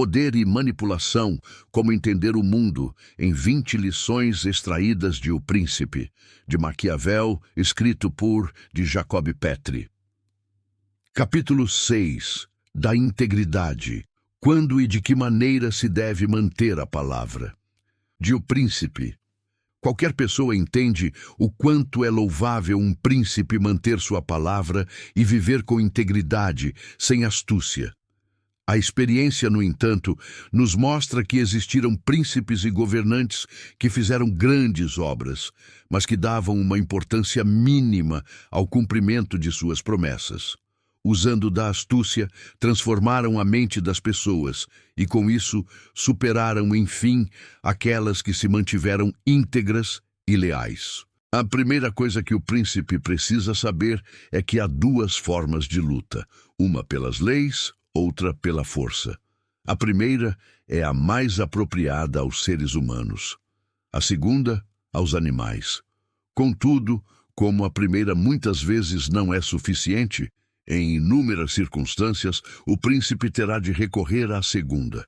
Poder e Manipulação, como entender o mundo, em 20 lições extraídas de O Príncipe, de Maquiavel, escrito por de Jacob Petri. Capítulo 6. Da integridade. Quando e de que maneira se deve manter a palavra. De O Príncipe. Qualquer pessoa entende o quanto é louvável um príncipe manter sua palavra e viver com integridade, sem astúcia. A experiência, no entanto, nos mostra que existiram príncipes e governantes que fizeram grandes obras, mas que davam uma importância mínima ao cumprimento de suas promessas. Usando da astúcia, transformaram a mente das pessoas e, com isso, superaram, enfim, aquelas que se mantiveram íntegras e leais. A primeira coisa que o príncipe precisa saber é que há duas formas de luta, uma pelas leis, outra pela força. A primeira é a mais apropriada aos seres humanos. A segunda, aos animais. Contudo, como a primeira muitas vezes não é suficiente, em inúmeras circunstâncias, o príncipe terá de recorrer à segunda.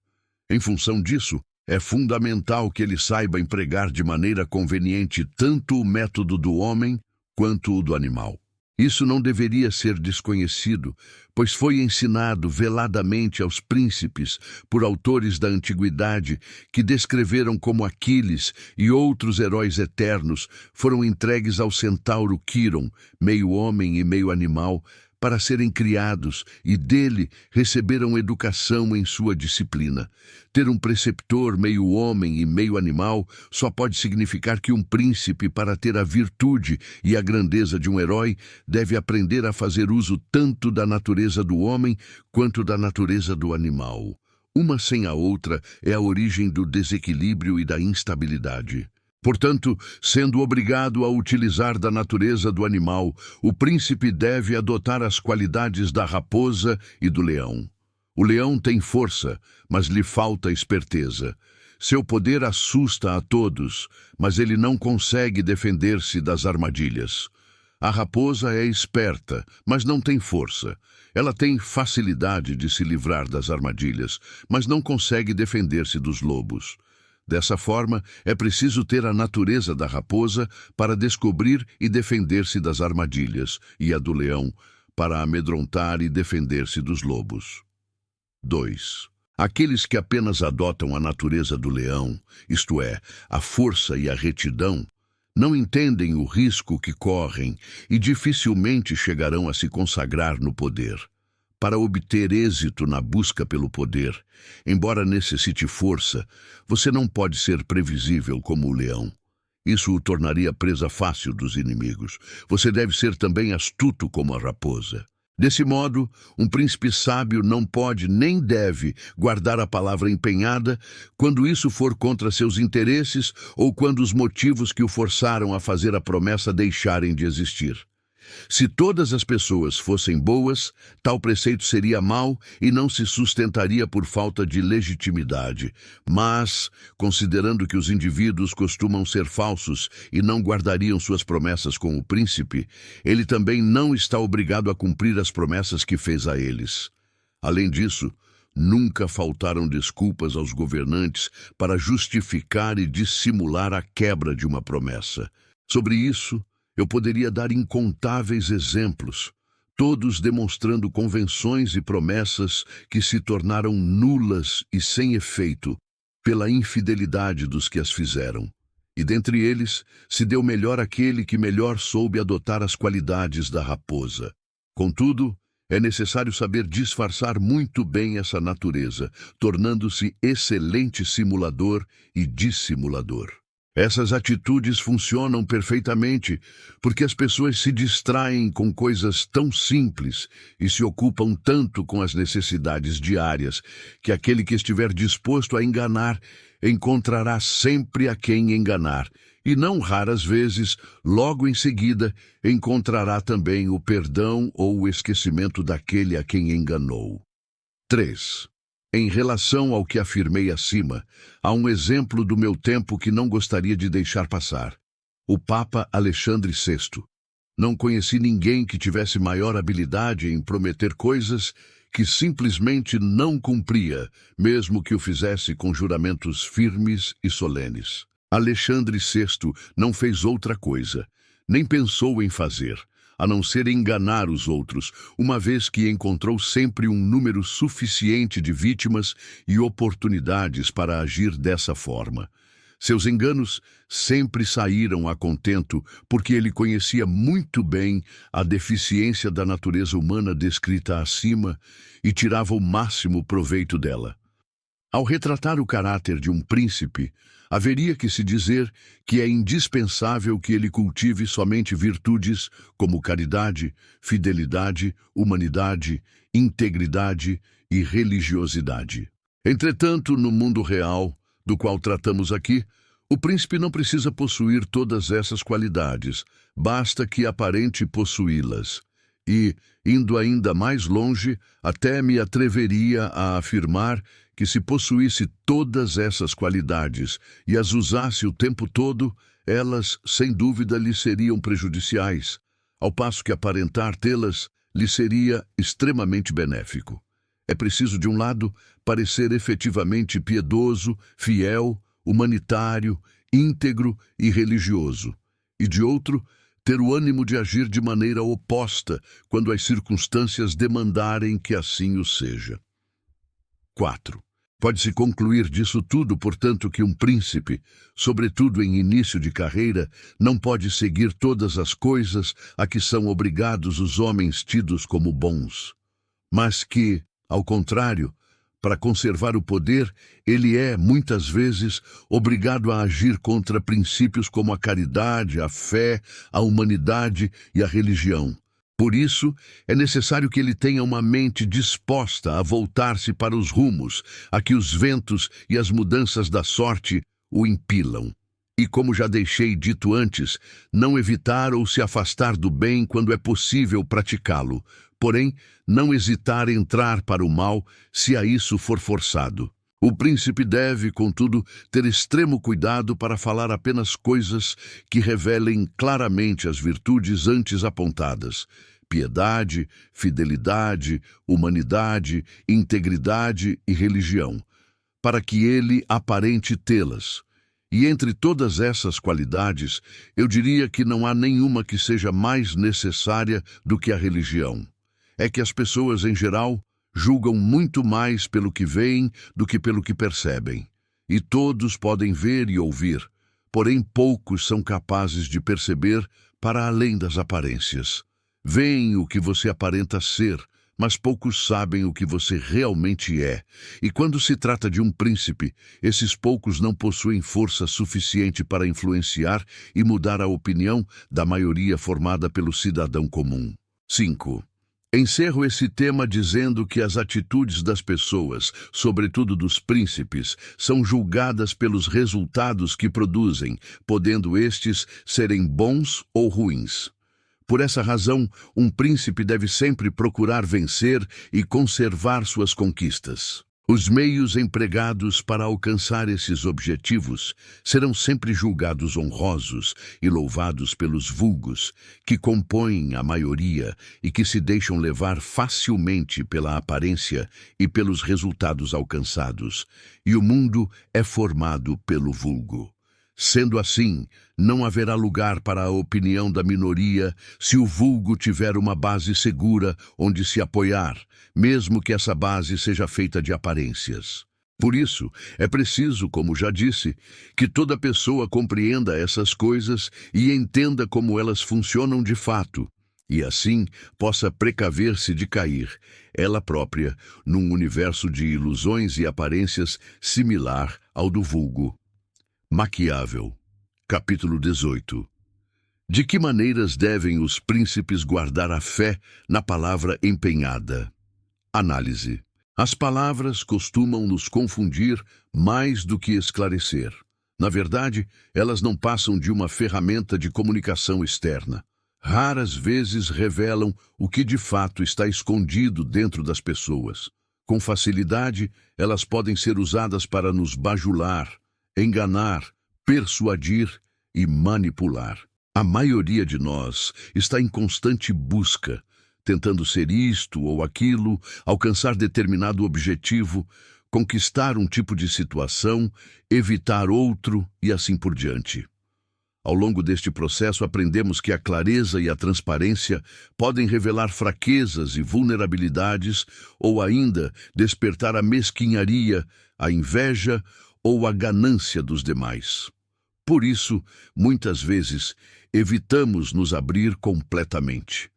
Em função disso, é fundamental que ele saiba empregar de maneira conveniente tanto o método do homem quanto o do animal. Isso não deveria ser desconhecido, pois foi ensinado veladamente aos príncipes por autores da antiguidade que descreveram como Aquiles e outros heróis eternos foram entregues ao centauro Quiron, meio homem e meio animal, para serem criados e dele receberam educação em sua disciplina. Ter um preceptor meio homem e meio animal só pode significar que um príncipe, para ter a virtude e a grandeza de um herói, deve aprender a fazer uso tanto da natureza do homem quanto da natureza do animal. Uma sem a outra é a origem do desequilíbrio e da instabilidade. Portanto, sendo obrigado a utilizar da natureza do animal, o príncipe deve adotar as qualidades da raposa e do leão. O leão tem força, mas lhe falta esperteza. Seu poder assusta a todos, mas ele não consegue defender-se das armadilhas. A raposa é esperta, mas não tem força. Ela tem facilidade de se livrar das armadilhas, mas não consegue defender-se dos lobos. Dessa forma, é preciso ter a natureza da raposa para descobrir e defender-se das armadilhas, e a do leão para amedrontar e defender-se dos lobos. 2. Aqueles que apenas adotam a natureza do leão, isto é, a força e a retidão, não entendem o risco que correm e dificilmente chegarão a se consagrar no poder. Para obter êxito na busca pelo poder, embora necessite força, você não pode ser previsível como o leão. Isso o tornaria presa fácil dos inimigos. Você deve ser também astuto como a raposa. Desse modo, um príncipe sábio não pode nem deve guardar a palavra empenhada quando isso for contra seus interesses ou quando os motivos que o forçaram a fazer a promessa deixarem de existir. Se todas as pessoas fossem boas, tal preceito seria mau e não se sustentaria por falta de legitimidade. Mas, considerando que os indivíduos costumam ser falsos e não guardariam suas promessas com o príncipe, ele também não está obrigado a cumprir as promessas que fez a eles. Além disso, nunca faltaram desculpas aos governantes para justificar e dissimular a quebra de uma promessa. Sobre isso, eu poderia dar incontáveis exemplos, todos demonstrando convenções e promessas que se tornaram nulas e sem efeito pela infidelidade dos que as fizeram. E dentre eles se deu melhor aquele que melhor soube adotar as qualidades da raposa. Contudo, é necessário saber disfarçar muito bem essa natureza, tornando-se excelente simulador e dissimulador. Essas atitudes funcionam perfeitamente porque as pessoas se distraem com coisas tão simples e se ocupam tanto com as necessidades diárias que aquele que estiver disposto a enganar encontrará sempre a quem enganar e não raras vezes, logo em seguida, encontrará também o perdão ou o esquecimento daquele a quem enganou. 3. Em relação ao que afirmei acima, há um exemplo do meu tempo que não gostaria de deixar passar. O Papa Alexandre VI. Não conheci ninguém que tivesse maior habilidade em prometer coisas que simplesmente não cumpria, mesmo que o fizesse com juramentos firmes e solenes. Alexandre VI não fez outra coisa, nem pensou em fazer, a não ser enganar os outros, uma vez que encontrou sempre um número suficiente de vítimas e oportunidades para agir dessa forma. Seus enganos sempre saíram a contento, porque ele conhecia muito bem a deficiência da natureza humana descrita acima e tirava o máximo proveito dela. Ao retratar o caráter de um príncipe, haveria que se dizer que é indispensável que ele cultive somente virtudes como caridade, fidelidade, humanidade, integridade e religiosidade. Entretanto, no mundo real, do qual tratamos aqui, o príncipe não precisa possuir todas essas qualidades, basta que aparente possuí-las. E, indo ainda mais longe, até me atreveria a afirmar que se possuísse todas essas qualidades e as usasse o tempo todo, elas, sem dúvida, lhe seriam prejudiciais, ao passo que aparentar tê-las lhe seria extremamente benéfico. É preciso, de um lado, parecer efetivamente piedoso, fiel, humanitário, íntegro e religioso, e, de outro, ter o ânimo de agir de maneira oposta quando as circunstâncias demandarem que assim o seja. 4. Pode-se concluir disso tudo, portanto, que um príncipe, sobretudo em início de carreira, não pode seguir todas as coisas a que são obrigados os homens tidos como bons, mas que, ao contrário, para conservar o poder, ele é, muitas vezes, obrigado a agir contra princípios como a caridade, a fé, a humanidade e a religião. Por isso, é necessário que ele tenha uma mente disposta a voltar-se para os rumos a que os ventos e as mudanças da sorte o impilam. E, como já deixei dito antes, não evitar ou se afastar do bem quando é possível praticá-lo, porém, não hesitar em entrar para o mal se a isso for forçado. O príncipe deve, contudo, ter extremo cuidado para falar apenas coisas que revelem claramente as virtudes antes apontadas: piedade, fidelidade, humanidade, integridade e religião, para que ele aparente tê-las. E entre todas essas qualidades, eu diria que não há nenhuma que seja mais necessária do que a religião. É que as pessoas, em geral, julgam muito mais pelo que veem do que pelo que percebem. E todos podem ver e ouvir, porém poucos são capazes de perceber para além das aparências. Veem o que você aparenta ser, mas poucos sabem o que você realmente é. E quando se trata de um príncipe, esses poucos não possuem força suficiente para influenciar e mudar a opinião da maioria formada pelo cidadão comum. 5. Encerro esse tema dizendo que as atitudes das pessoas, sobretudo dos príncipes, são julgadas pelos resultados que produzem, podendo estes serem bons ou ruins. Por essa razão, um príncipe deve sempre procurar vencer e conservar suas conquistas. Os meios empregados para alcançar esses objetivos serão sempre julgados honrosos e louvados pelos vulgos, que compõem a maioria e que se deixam levar facilmente pela aparência e pelos resultados alcançados, e o mundo é formado pelo vulgo. Sendo assim, não haverá lugar para a opinião da minoria se o vulgo tiver uma base segura onde se apoiar, mesmo que essa base seja feita de aparências. Por isso, é preciso, como já disse, que toda pessoa compreenda essas coisas e entenda como elas funcionam de fato, e assim possa precaver-se de cair, ela própria, num universo de ilusões e aparências similar ao do vulgo. Maquiavel, capítulo 18. De que maneiras devem os príncipes guardar a fé na palavra empenhada? Análise. As palavras costumam nos confundir mais do que esclarecer. Na verdade, elas não passam de uma ferramenta de comunicação externa. Raras vezes revelam o que de fato está escondido dentro das pessoas. Com facilidade, elas podem ser usadas para nos bajular, enganar, persuadir e manipular. A maioria de nós está em constante busca, tentando ser isto ou aquilo, alcançar determinado objetivo, conquistar um tipo de situação, evitar outro e assim por diante. Ao longo deste processo, aprendemos que a clareza e a transparência podem revelar fraquezas e vulnerabilidades ou ainda despertar a mesquinharia, a inveja ou a ganância dos demais. Por isso, muitas vezes, evitamos nos abrir completamente.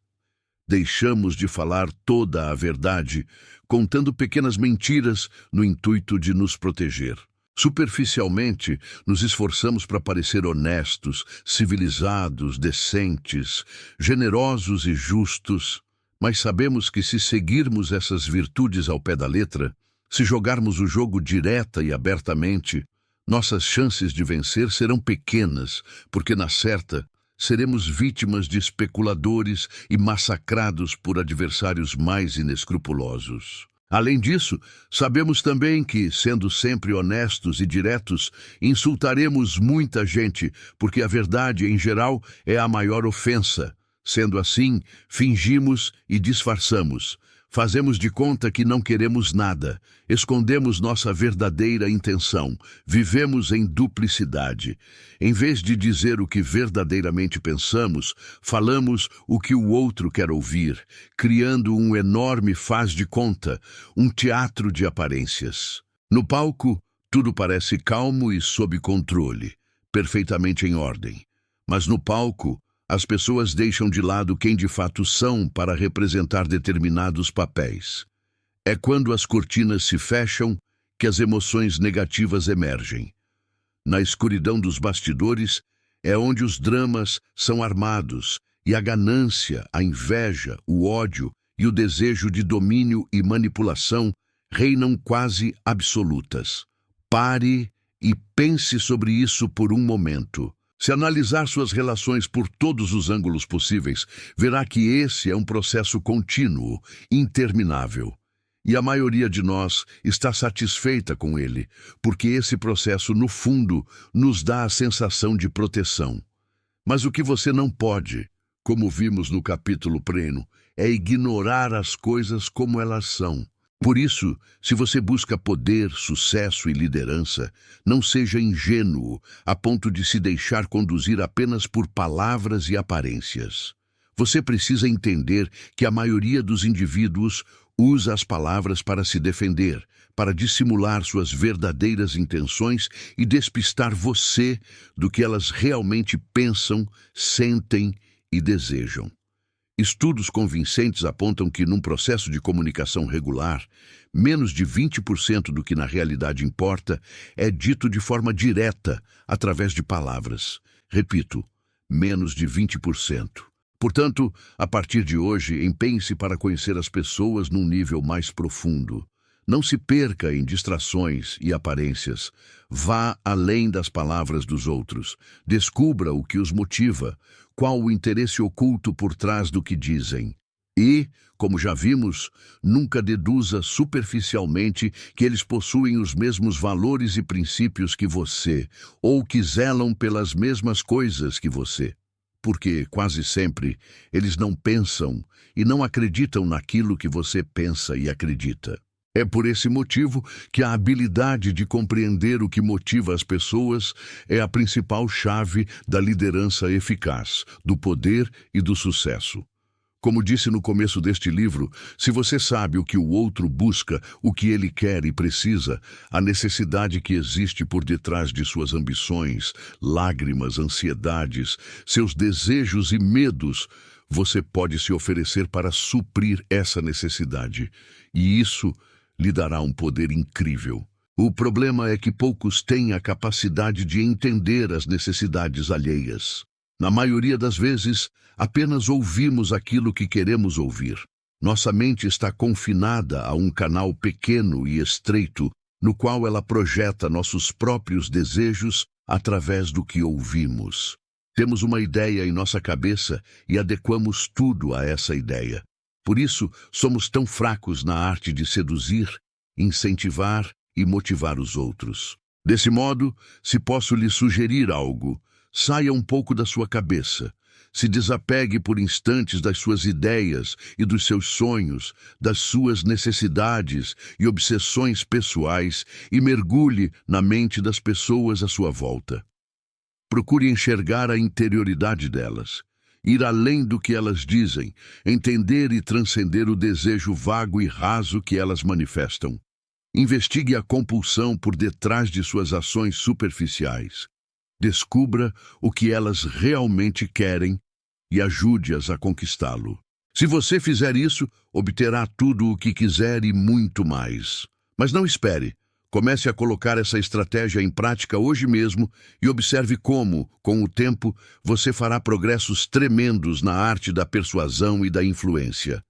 Deixamos de falar toda a verdade, contando pequenas mentiras no intuito de nos proteger. Superficialmente, nos esforçamos para parecer honestos, civilizados, decentes, generosos e justos, mas sabemos que se seguirmos essas virtudes ao pé da letra, se jogarmos o jogo direta e abertamente, nossas chances de vencer serão pequenas, porque na certa, seremos vítimas de especuladores e massacrados por adversários mais inescrupulosos. Além disso, sabemos também que, sendo sempre honestos e diretos, insultaremos muita gente, porque a verdade, em geral, é a maior ofensa. Sendo assim, fingimos e disfarçamos. Fazemos de conta que não queremos nada, escondemos nossa verdadeira intenção, vivemos em duplicidade. Em vez de dizer o que verdadeiramente pensamos, falamos o que o outro quer ouvir, criando um enorme faz de conta, um teatro de aparências. No palco, tudo parece calmo e sob controle, perfeitamente em ordem. Mas no palco, as pessoas deixam de lado quem de fato são para representar determinados papéis. É quando as cortinas se fecham que as emoções negativas emergem. Na escuridão dos bastidores é onde os dramas são armados e a ganância, a inveja, o ódio e o desejo de domínio e manipulação reinam quase absolutas. Pare e pense sobre isso por um momento. Se analisar suas relações por todos os ângulos possíveis, verá que esse é um processo contínuo, interminável. E a maioria de nós está satisfeita com ele, porque esse processo, no fundo, nos dá a sensação de proteção. Mas o que você não pode, como vimos no capítulo pleno, é ignorar as coisas como elas são. Por isso, se você busca poder, sucesso e liderança, não seja ingênuo a ponto de se deixar conduzir apenas por palavras e aparências. Você precisa entender que a maioria dos indivíduos usa as palavras para se defender, para dissimular suas verdadeiras intenções e despistar você do que elas realmente pensam, sentem e desejam. Estudos convincentes apontam que, num processo de comunicação regular, menos de 20% do que na realidade importa é dito de forma direta, através de palavras. Repito, menos de 20%. Portanto, a partir de hoje, empenhe-se para conhecer as pessoas num nível mais profundo. Não se perca em distrações e aparências. Vá além das palavras dos outros. Descubra o que os motiva, qual o interesse oculto por trás do que dizem. E, como já vimos, nunca deduza superficialmente que eles possuem os mesmos valores e princípios que você, ou que zelam pelas mesmas coisas que você. Porque, quase sempre, eles não pensam e não acreditam naquilo que você pensa e acredita. É por esse motivo que a habilidade de compreender o que motiva as pessoas é a principal chave da liderança eficaz, do poder e do sucesso. Como disse no começo deste livro, se você sabe o que o outro busca, o que ele quer e precisa, a necessidade que existe por detrás de suas ambições, lágrimas, ansiedades, seus desejos e medos, você pode se oferecer para suprir essa necessidade. E isso lhe dará um poder incrível. O problema é que poucos têm a capacidade de entender as necessidades alheias. Na maioria das vezes, apenas ouvimos aquilo que queremos ouvir. Nossa mente está confinada a um canal pequeno e estreito, no qual ela projeta nossos próprios desejos através do que ouvimos. Temos uma ideia em nossa cabeça e adequamos tudo a essa ideia. Por isso, somos tão fracos na arte de seduzir, incentivar e motivar os outros. Desse modo, se posso lhe sugerir algo, saia um pouco da sua cabeça. Se desapegue por instantes das suas ideias e dos seus sonhos, das suas necessidades e obsessões pessoais e mergulhe na mente das pessoas à sua volta. Procure enxergar a interioridade delas, ir além do que elas dizem, entender e transcender o desejo vago e raso que elas manifestam. Investigue a compulsão por detrás de suas ações superficiais. Descubra o que elas realmente querem e ajude-as a conquistá-lo. Se você fizer isso, obterá tudo o que quiser e muito mais. Mas não espere. Comece a colocar essa estratégia em prática hoje mesmo e observe como, com o tempo, você fará progressos tremendos na arte da persuasão e da influência.